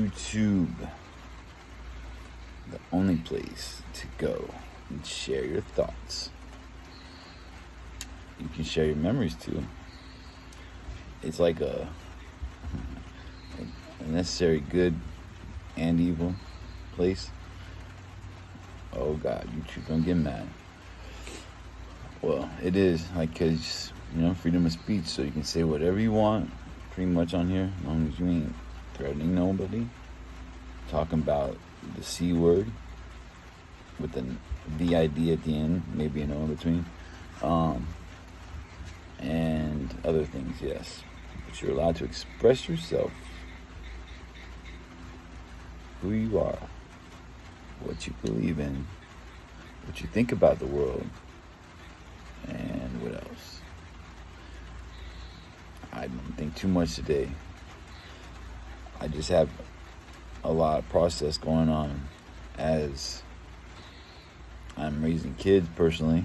YouTube, the only place to go and share your thoughts. You can share your memories too. It's like a necessary good and evil place. Oh God, YouTube, don't get mad. Well, it is, like, cause freedom of speech, so you can say whatever you want, pretty much on here, as long as you ain't threatening nobody, talking about the C word with the VID at the end, maybe an O in between, and other things, yes. But you're allowed to express yourself, who you are, what you believe in, what you think about the world, and what else. I don't think too much today. I just have a lot of process going on as I'm raising kids personally,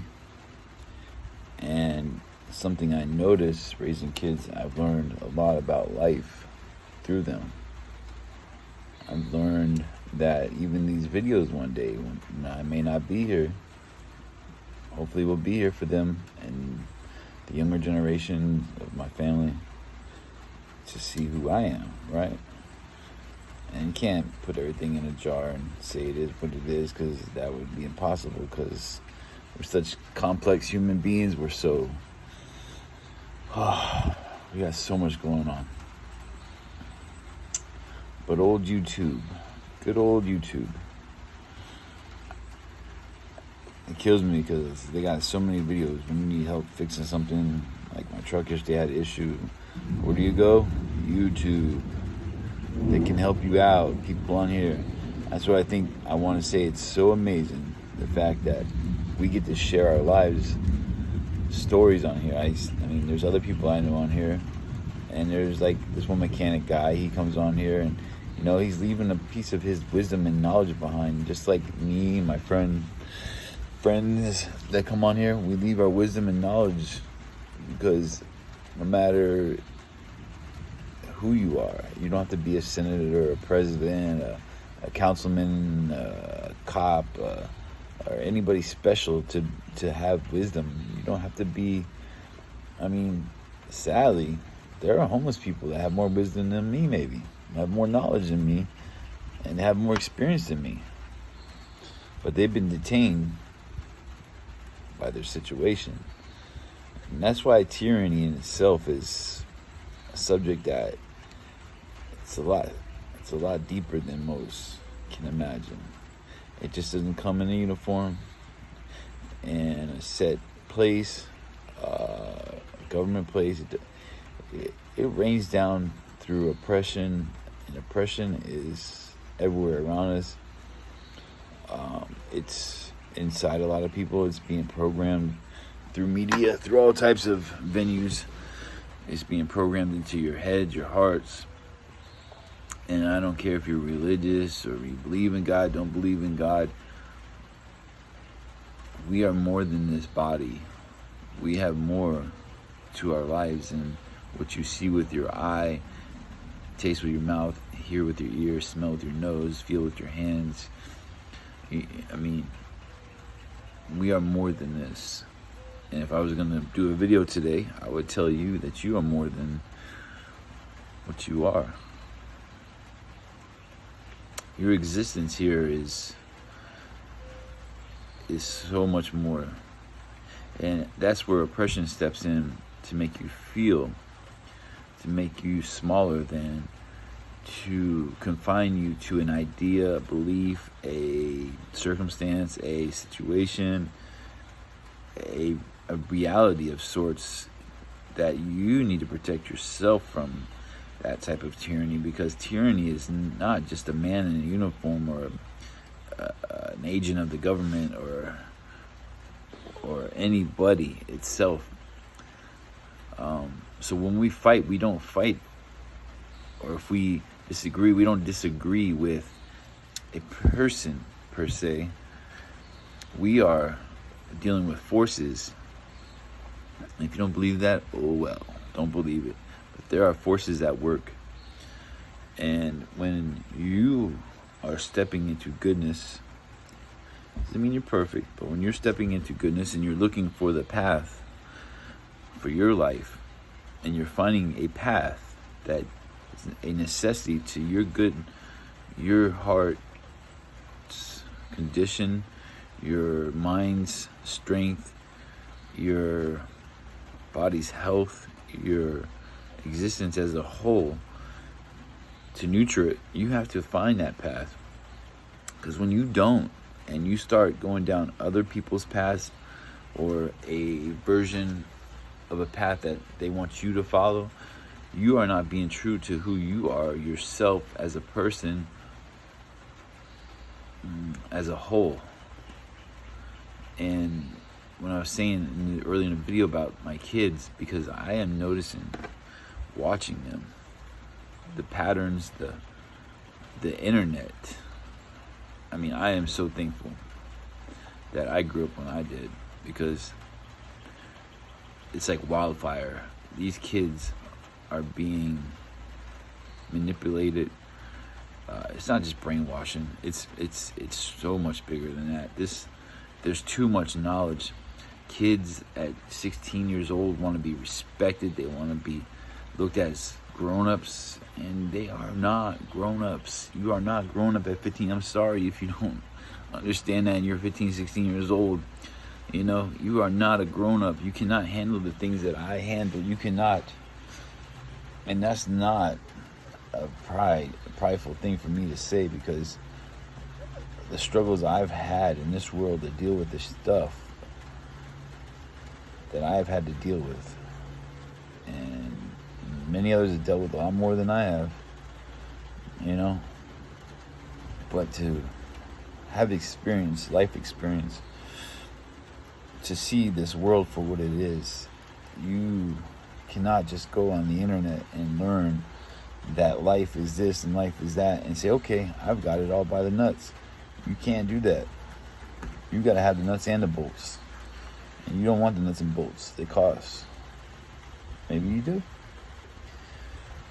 and something I noticed raising kids, I've learned a lot about life through them. I've learned that even these videos one day, when I may not be here, hopefully we'll be here for them and the younger generation of my family to see who I am, right? And you can't put everything in a jar and say it is what it is, because that would be impossible, because we're such complex human beings. We're so... we got so much going on. But old YouTube, good old YouTube, it kills me because they got so many videos. When you need help fixing something, like my truck yesterday had an issue, where do you go? YouTube. They can help you out. People on here. That's what I want to say. It's so amazing, the fact that we get to share our lives, stories on here. I mean, there's other people I know on here, and there's like this one mechanic guy. He comes on here, and he's leaving a piece of his wisdom and knowledge behind, just like me, my friends that come on here. We leave our wisdom and knowledge, because no matter who you are, you don't have to be a senator, a president, a councilman, a cop, or anybody special to have wisdom. You don't have to be... sadly, there are homeless people that have more wisdom than me, maybe, have more knowledge than me, and have more experience than me. But they've been detained by their situation. And that's why tyranny in itself is a subject that it's a lot deeper than most can imagine. It just doesn't come in a uniform, in a set place, a government place. It rains down through oppression, and oppression is everywhere around us. It's inside a lot of people. It's being programmed through media, through all types of venues. It's being programmed into your heads, your hearts. And I don't care if you're religious or you believe in God, don't believe in God. We are more than this body. We have more to our lives than what you see with your eye, taste with your mouth, hear with your ears, smell with your nose, feel with your hands. We are more than this. And if I was going to do a video today, I would tell you that you are more than what you are. Your existence here is so much more. And that's where oppression steps in, to make you feel, to make you smaller than, to confine you to an idea, a belief, a circumstance, a situation, a reality of sorts, that you need to protect yourself from that type of tyranny, because tyranny is not just a man in a uniform or an agent of the government or anybody itself. So when we fight, we don't fight, or if we disagree, we don't disagree with a person per se. We are dealing with forces. And if you don't believe that, oh well, don't believe it. But there are forces at work, And when you are stepping into goodness, doesn't mean you're perfect, but when you're stepping into goodness and you're looking for the path for your life, and you're finding a path that is a necessity to your heart's condition, your mind's strength, your body's health, your existence as a whole, to nurture it, you have to find that path. Because when you don't, and you start going down other people's paths, or a version of a path that they want you to follow, you are not being true to who you are yourself as a person, as a whole. And when I was saying earlier in the video about my kids, because I am noticing, watching them, the patterns, the internet. I mean, I am so thankful that I grew up when I did, because it's like wildfire. These kids are being manipulated. It's not just brainwashing. It's so much bigger than that. There's too much knowledge. Kids at 16 years old want to be respected. They want to be looked at as grown-ups, and they are not grown-ups. You are not grown up at 15. I'm sorry if you don't understand that and you're 15, 16 years old. You know, you are not a grown-up. You cannot handle the things that I handle. You cannot. And that's not a prideful thing for me to say, because the struggles I've had in this world to deal with the stuff that I've had to deal with, and many others have dealt with a lot more than I have, you know. But to have experience, life experience, to see this world for what it is, you cannot just go on the internet and learn that life is this and life is that and say, okay, I've got it all by the nuts. You can't do that. You got to have the nuts and the bolts. And you don't want the nuts and bolts. They cost. Maybe you do.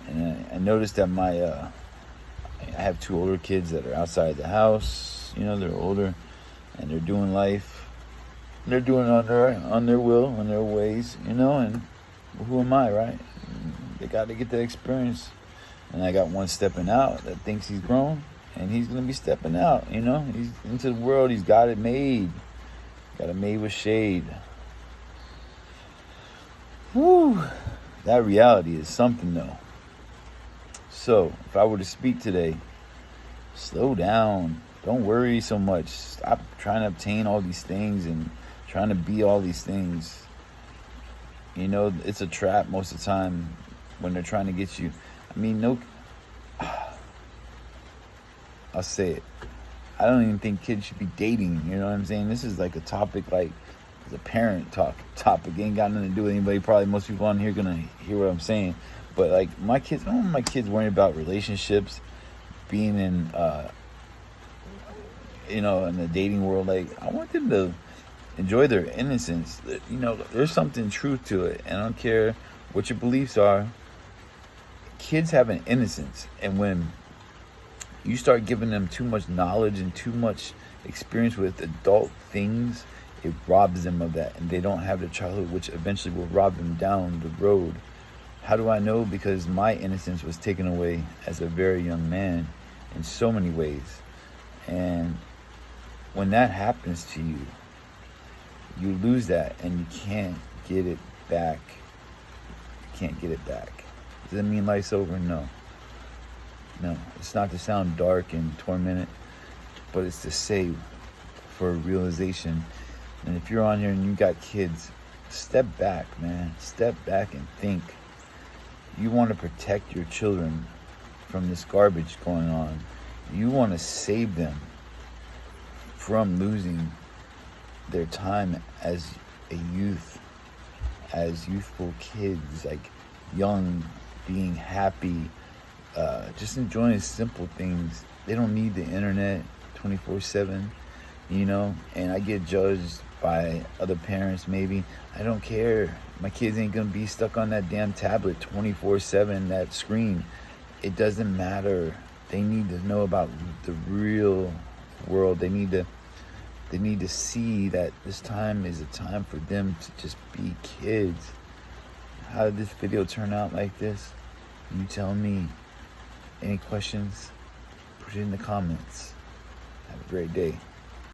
And I noticed that I have two older kids that are outside the house. You know, they're older and they're doing life. They're doing it on their will, on their ways, you know, and who am I, right? They got to get that experience. And I got one stepping out that thinks he's grown, and he's going to be stepping out, you know. He's into the world. He's got it made. Got it made with shade. Whew. That reality is something, though. So, if I were to speak today, slow down. Don't worry so much. Stop trying to obtain all these things and trying to be all these things. You know, it's a trap most of the time when they're trying to get you. I mean, I'll say it. I don't even think kids should be dating. You know what I'm saying? This is like a topic, like the parent topic. Ain't got nothing to do with anybody. Probably most people on here gonna hear what I'm saying. But like my kids, I don't want my kids worrying about relationships, being in, you know, in the dating world. Like, I want them to enjoy their innocence. You know, there's something truth to it, and I don't care what your beliefs are. Kids have an innocence, and when you start giving them too much knowledge and too much experience with adult things, it robs them of that, and they don't have the childhood, which eventually will rob them down the road. How do I know? Because my innocence was taken away as a very young man in so many ways. And when that happens to you, you lose that, and you can't get it back. You can't get it back. Does that mean life's over? No. No, it's not to sound dark and tormented, but it's to say for a realization. And if you're on here and you got kids, step back, man. Step back and think. You want to protect your children from this garbage going on. You want to save them from losing their time as a youth, as youthful kids, like young, being happy, just enjoying simple things. They don't need the internet 24/7, you know. And I get judged by other parents maybe. I don't care. My kids ain't gonna be stuck on that damn tablet 24/7, that screen. it doesn't matter. They need to know about the real world. They need to see that this time is a time for them to just be kids. How did this video turn out like this? You tell me. Any questions? Put it in the comments. Have a great day.